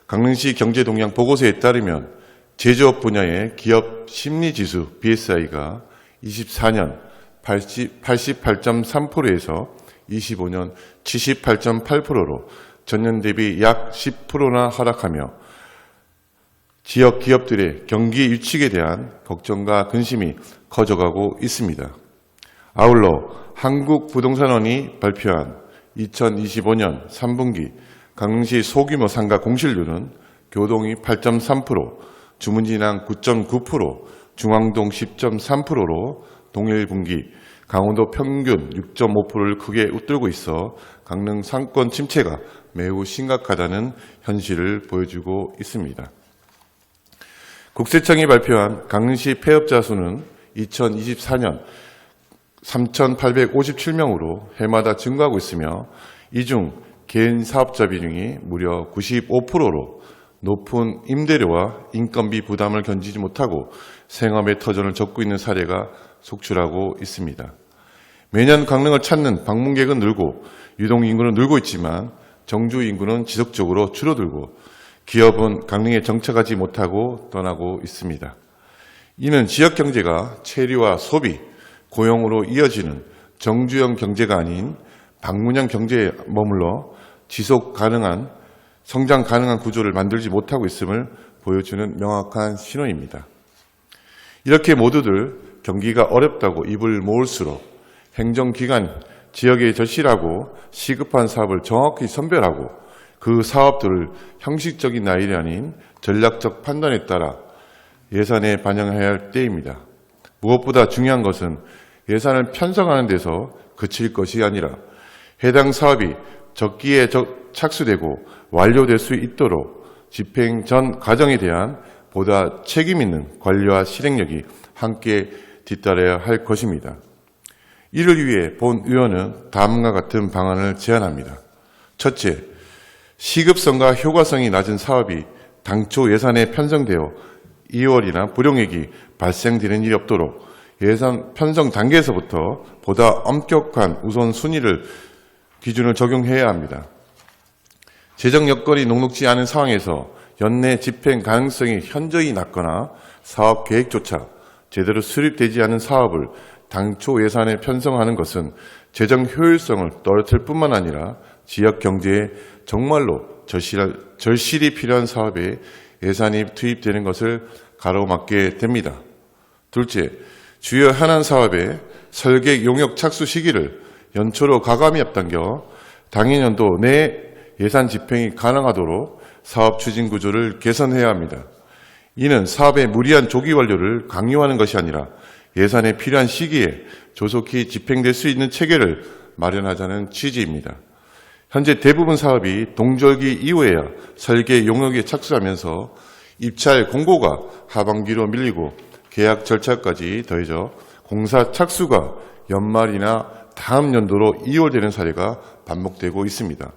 강릉시 경제동향 보고서에 따르면 제조업 분야의 기업 심리지수 BSI가 24년 88.3%에서 25년 78.8%로 전년 대비 약 10%나 하락하며 지역 기업들의 경기 위축에 대한 걱정과 근심이 커져가고 있습니다. 아울러 한국부동산원이 발표한 2025년 3분기 강릉시 소규모 상가 공실률은 교동이 8.3%, 주문진항 9.9%, 중앙동 10.3%로 동일 분기 강원도 평균 6.5%를 크게 웃돌고 있어 강릉 상권 침체가 매우 심각하다는 현실을 보여주고 있습니다. 국세청이 발표한 강릉시 폐업자 수는 2024년 3,857명으로 해마다 증가하고 있으며 이 중 개인 사업자 비중이 무려 95%로 높은 임대료와 인건비 부담을 견디지 못하고 생업의 터전을 접고 있는 사례가 속출하고 있습니다. 매년 강릉을 찾는 방문객은 늘고 유동 인구는 늘고 있지만 정주 인구는 지속적으로 줄어들고 기업은 강릉에 정착하지 못하고 떠나고 있습니다. 이는 지역 경제가 체류와 소비, 고용으로 이어지는 정주형 경제가 아닌 방문형 경제에 머물러 지속 가능한, 성장 가능한 구조를 만들지 못하고 있음을 보여주는 명확한 신호입니다. 이렇게 모두들 경기가 어렵다고 입을 모을수록 행정기관, 지역에 절실하고 시급한 사업을 정확히 선별하고 그 사업들을 형식적인 나열이 아닌 전략적 판단에 따라 예산에 반영해야 할 때입니다. 무엇보다 중요한 것은 예산을 편성하는 데서 그칠 것이 아니라 해당 사업이 적기에 착수되고 완료될 수 있도록 집행 전 과정에 대한 보다 책임 있는 관리와 실행력이 함께 뒤따라야 할 것입니다. 이를 위해 본 의원은 다음과 같은 방안을 제안합니다. 첫째, 시급성과 효과성이 낮은 사업이 당초 예산에 편성되어 2월이나 불용액이 발생되는 일이 없도록 예산 편성 단계에서부터 보다 엄격한 우선순위를 기준을 적용해야 합니다. 재정 여건이 녹록지 않은 상황에서 연내 집행 가능성이 현저히 낮거나 사업 계획조차 제대로 수립되지 않은 사업을 당초 예산에 편성하는 것은 재정 효율성을 떨어뜨릴 뿐만 아니라 지역 경제에 정말로 절실히 필요한 사업에 예산이 투입되는 것을 가로막게 됩니다. 둘째, 주요 현안 사업의 설계 용역 착수 시기를 연초로 가감히 앞당겨 당해년도 내 예산 집행이 가능하도록 사업 추진 구조를 개선해야 합니다. 이는 사업의 무리한 조기 완료를 강요하는 것이 아니라 예산에 필요한 시기에 조속히 집행될 수 있는 체계를 마련하자는 취지입니다. 현재 대부분 사업이 동절기 이후에야 설계 용역에 착수하면서 입찰 공고가 하반기로 밀리고 계약 절차까지 더해져 공사 착수가 연말이나 다음 연도로 이월되는 사례가 반복되고 있습니다.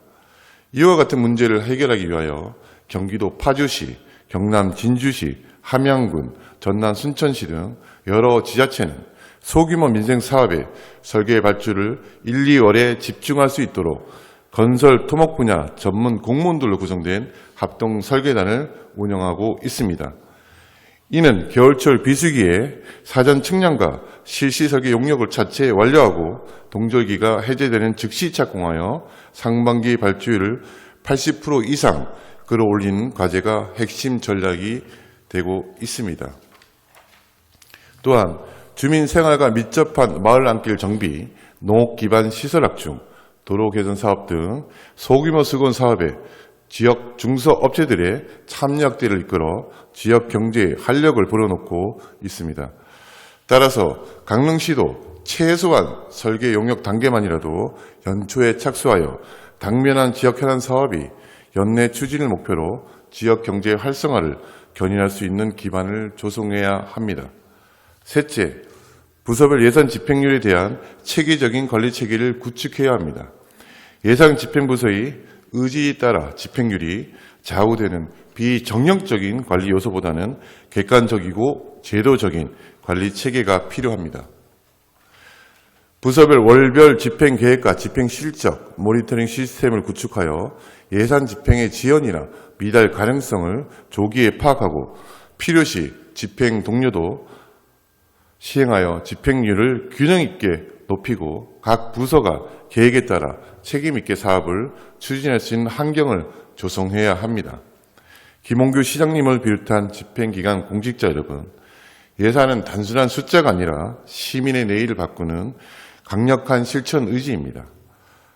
이와 같은 문제를 해결하기 위하여 경기도 파주시, 경남 진주시, 함양군, 전남 순천시 등 여러 지자체는 소규모 민생 사업의 설계 발주를 1, 2월에 집중할 수 있도록 건설 토목 분야 전문 공무원들로 구성된 합동 설계단을 운영하고 있습니다. 이는 겨울철 비수기에 사전 측량과 실시 설계 용역을 차체 완료하고 동절기가 해제되는 즉시 착공하여 상반기 발주율을 80% 이상 끌어올리는 과제가 핵심 전략이 되고 있습니다. 또한 주민 생활과 밀접한 마을 안길 정비, 농업 기반 시설 확충, 도로 개선 사업 등 소규모 수건 사업에 지역 중소업체들의 참여 확대를 이끌어 지역 경제에 활력을 불어넣고 있습니다. 따라서 강릉시도 최소한 설계 용역 단계만이라도 연초에 착수하여 당면한 지역 현안 사업이 연내 추진을 목표로 지역 경제 활성화를 견인할 수 있는 기반을 조성해야 합니다. 셋째, 부서별 예산 집행률에 대한 체계적인 관리 체계를 구축해야 합니다. 예산 집행부서의 의지에 따라 집행률이 좌우되는 비정형적인 관리 요소보다는 객관적이고 제도적인 관리 체계가 필요합니다. 부서별 월별 집행 계획과 집행 실적, 모니터링 시스템을 구축하여 예산 집행의 지연이나 미달 가능성을 조기에 파악하고 필요시 집행 동료도 시행하여 집행률을 균형 있게 높이고 각 부서가 계획에 따라 책임 있게 사업을 추진할 수 있는 환경을 조성해야 합니다. 김홍규 시장님을 비롯한 집행기관 공직자 여러분, 예산은 단순한 숫자가 아니라 시민의 내일을 바꾸는 강력한 실천 의지입니다.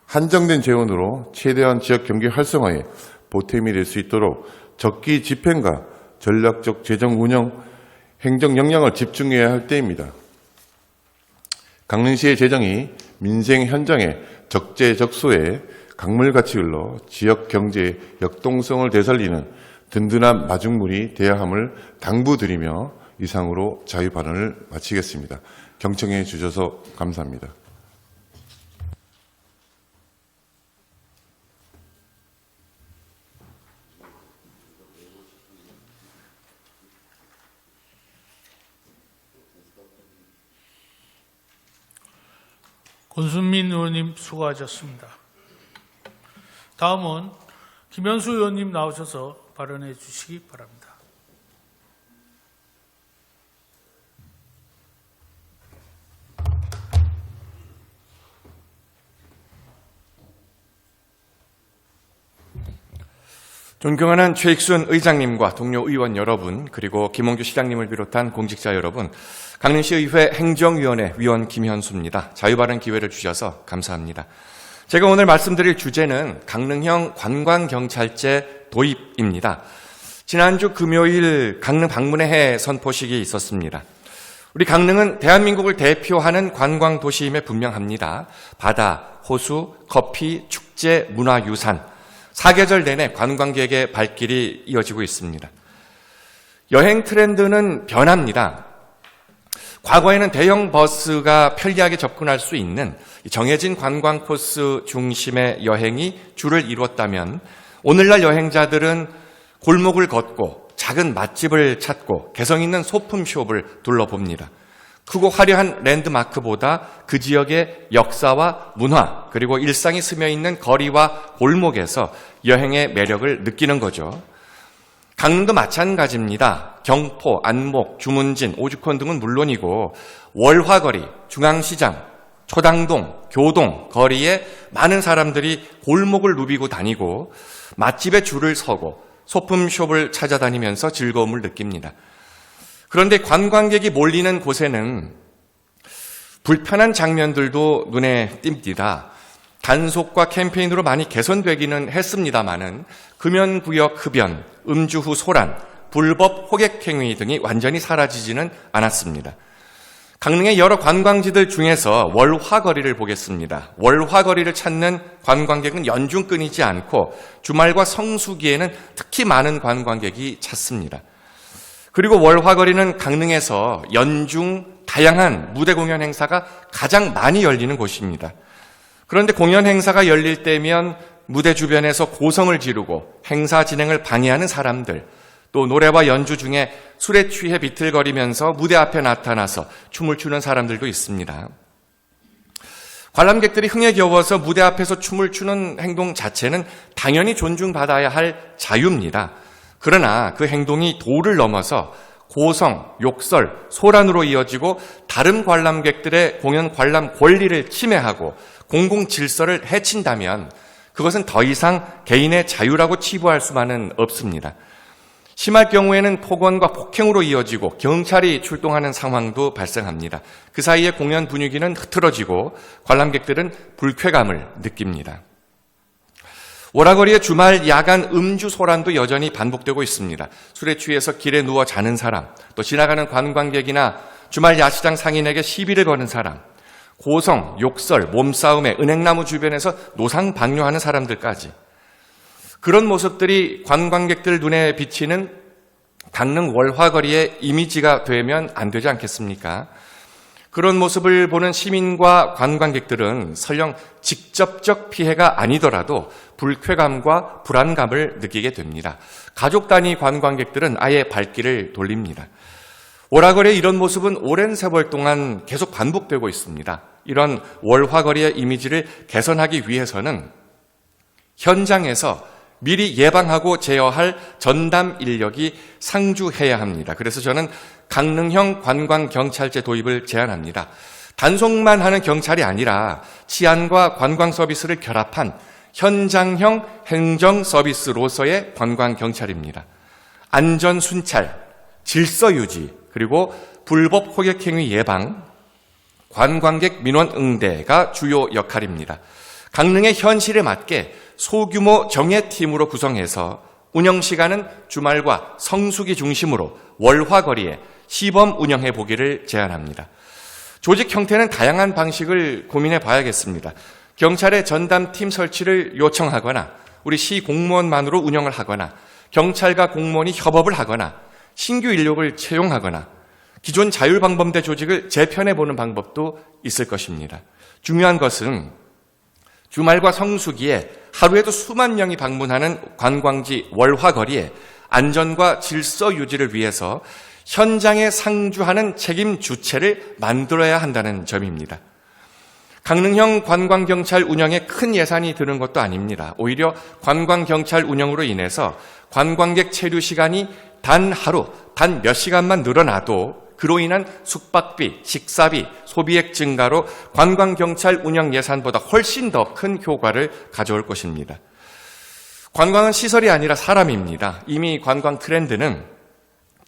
한정된 재원으로 최대한 지역 경제 활성화에 보탬이 될 수 있도록 적기 집행과 전략적 재정 운영, 행정 역량을 집중해야 할 때입니다. 강릉시의 재정이 민생 현장에 적재적소에 강물같이 흘러 지역 경제의 역동성을 되살리는 든든한 마중물이 되어야 함을 당부드리며 이상으로 자유 발언을 마치겠습니다. 경청해 주셔서 감사합니다. 권순민 의원님 수고하셨습니다. 다음은 김현수 의원님 나오셔서 발언해 주시기 바랍니다. 존경하는 최익순 의장님과 동료 의원 여러분, 그리고 김홍규 시장님을 비롯한 공직자 여러분, 강릉시의회 행정위원회 위원 김현수입니다. 자유발언 기회를 주셔서 감사합니다. 제가 오늘 말씀드릴 주제는 강릉형 관광경찰제 도입입니다. 지난주 금요일 강릉 방문의 해 선포식이 있었습니다. 우리 강릉은 대한민국을 대표하는 관광도시임에 분명합니다. 바다, 호수, 커피, 축제, 문화유산, 사계절 내내 관광객의 발길이 이어지고 있습니다. 여행 트렌드는 변합니다. 과거에는 대형 버스가 편리하게 접근할 수 있는 정해진 관광 코스 중심의 여행이 주를 이루었다면 오늘날 여행자들은 골목을 걷고 작은 맛집을 찾고 개성 있는 소품숍을 둘러봅니다. 크고 화려한 랜드마크보다 그 지역의 역사와 문화 그리고 일상이 스며있는 거리와 골목에서 여행의 매력을 느끼는 거죠. 강릉도 마찬가지입니다. 경포, 안목, 주문진, 오죽헌 등은 물론이고 월화거리, 중앙시장, 초당동, 교동 거리에 많은 사람들이 골목을 누비고 다니고 맛집에 줄을 서고 소품숍을 찾아다니면서 즐거움을 느낍니다. 그런데 관광객이 몰리는 곳에는 불편한 장면들도 눈에 띕니다. 단속과 캠페인으로 많이 개선되기는 했습니다마는 금연구역 흡연, 음주 후 소란, 불법 호객행위 등이 완전히 사라지지는 않았습니다. 강릉의 여러 관광지들 중에서 월화거리를 보겠습니다. 월화거리를 찾는 관광객은 연중 끊이지 않고 주말과 성수기에는 특히 많은 관광객이 찾습니다. 그리고 월화거리는 강릉에서 연중 다양한 무대 공연 행사가 가장 많이 열리는 곳입니다. 그런데 공연 행사가 열릴 때면 무대 주변에서 고성을 지르고 행사 진행을 방해하는 사람들, 또 노래와 연주 중에 술에 취해 비틀거리면서 무대 앞에 나타나서 춤을 추는 사람들도 있습니다. 관람객들이 흥에 겨워서 무대 앞에서 춤을 추는 행동 자체는 당연히 존중받아야 할 자유입니다. 그러나 그 행동이 도를 넘어서 고성, 욕설, 소란으로 이어지고 다른 관람객들의 공연 관람 권리를 침해하고 공공 질서를 해친다면 그것은 더 이상 개인의 자유라고 치부할 수만은 없습니다. 심할 경우에는 폭언과 폭행으로 이어지고 경찰이 출동하는 상황도 발생합니다. 그 사이에 공연 분위기는 흐트러지고 관람객들은 불쾌감을 느낍니다. 월화거리의 주말 야간 음주 소란도 여전히 반복되고 있습니다. 술에 취해서 길에 누워 자는 사람, 또 지나가는 관광객이나 주말 야시장 상인에게 시비를 거는 사람, 고성, 욕설, 몸싸움에 은행나무 주변에서 노상방뇨하는 사람들까지. 그런 모습들이 관광객들 눈에 비치는 강릉 월화거리의 이미지가 되면 안 되지 않겠습니까? 그런 모습을 보는 시민과 관광객들은 설령 직접적 피해가 아니더라도 불쾌감과 불안감을 느끼게 됩니다. 가족 단위 관광객들은 아예 발길을 돌립니다. 월화거리의 이런 모습은 오랜 세월 동안 계속 반복되고 있습니다. 이런 월화거리의 이미지를 개선하기 위해서는 현장에서 미리 예방하고 제어할 전담 인력이 상주해야 합니다. 그래서 저는 강릉형 관광경찰제 도입을 제안합니다. 단속만 하는 경찰이 아니라 치안과 관광 서비스를 결합한 현장형 행정 서비스로서의 관광경찰입니다. 안전 순찰, 질서 유지, 그리고 불법 호객행위 예방, 관광객 민원 응대가 주요 역할입니다. 강릉의 현실에 맞게 소규모 정예팀으로 구성해서 운영시간은 주말과 성수기 중심으로 월화거리에 시범 운영해 보기를 제안합니다. 조직 형태는 다양한 방식을 고민해 봐야겠습니다. 경찰의 전담팀 설치를 요청하거나 우리 시 공무원만으로 운영을 하거나 경찰과 공무원이 협업을 하거나 신규 인력을 채용하거나 기존 자율방범대 조직을 재편해보는 방법도 있을 것입니다. 중요한 것은 주말과 성수기에 하루에도 수만 명이 방문하는 관광지 월화거리에 안전과 질서 유지를 위해서 현장에 상주하는 책임 주체를 만들어야 한다는 점입니다. 강릉형 관광경찰 운영에 큰 예산이 드는 것도 아닙니다. 오히려 관광경찰 운영으로 인해서 관광객 체류 시간이 단 하루, 단 몇 시간만 늘어나도 그로 인한 숙박비, 식사비, 소비액 증가로 관광경찰 운영 예산보다 훨씬 더 큰 효과를 가져올 것입니다. 관광은 시설이 아니라 사람입니다. 이미 관광 트렌드는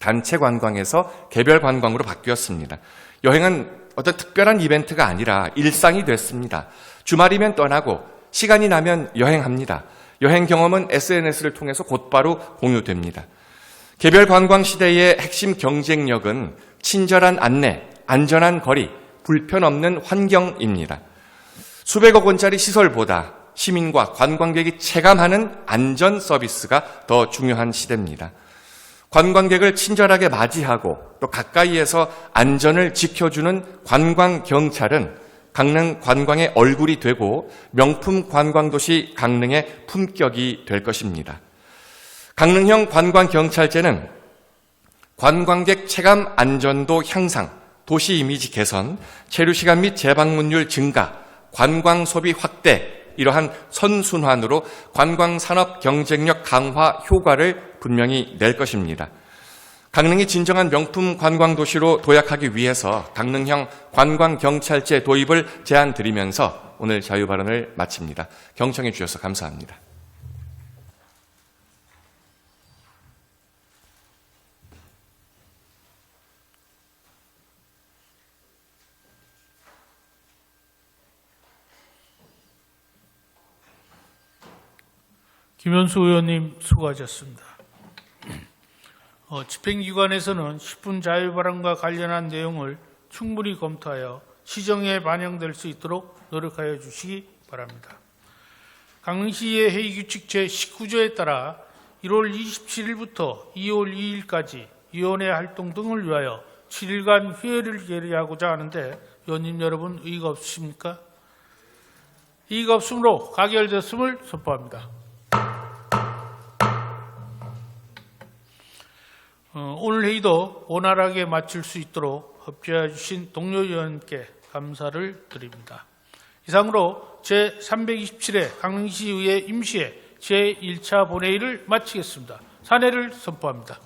단체 관광에서 개별 관광으로 바뀌었습니다. 여행은 어떤 특별한 이벤트가 아니라 일상이 됐습니다. 주말이면 떠나고 시간이 나면 여행합니다. 여행 경험은 SNS를 통해서 곧바로 공유됩니다. 개별 관광 시대의 핵심 경쟁력은 친절한 안내, 안전한 거리, 불편 없는 환경입니다. 수백억 원짜리 시설보다 시민과 관광객이 체감하는 안전 서비스가 더 중요한 시대입니다. 관광객을 친절하게 맞이하고 또 가까이에서 안전을 지켜주는 관광경찰은 강릉 관광의 얼굴이 되고 명품 관광도시 강릉의 품격이 될 것입니다. 강릉형 관광경찰제는 관광객 체감 안전도 향상, 도시 이미지 개선, 체류시간 및 재방문율 증가, 관광 소비 확대, 이러한 선순환으로 관광산업 경쟁력 강화 효과를 분명히 낼 것입니다. 강릉이 진정한 명품 관광도시로 도약하기 위해서 강릉형 관광경찰제 도입을 제안드리면서 오늘 자유발언을 마칩니다. 경청해 주셔서 감사합니다. 김현수 의원님 수고하셨습니다. 집행기관에서는 10분 자유발언과 관련한 내용을 충분히 검토하여 시정에 반영될 수 있도록 노력하여 주시기 바랍니다. 강릉시의 회의규칙 제19조에 따라 1월 27일부터 2월 2일까지 위원회 활동 등을 위하여 7일간 회의를 개최하고자 하는데 의원님 여러분 의의가 없으십니까? 의의가 없으므로 가결됐음을 선포합니다. 오늘 회의도 원활하게 마칠 수 있도록 협조해 주신 동료 의원께 감사를 드립니다. 이상으로 제327회 강릉시의회 임시회 제1차 본회의를 마치겠습니다. 사내를 선포합니다.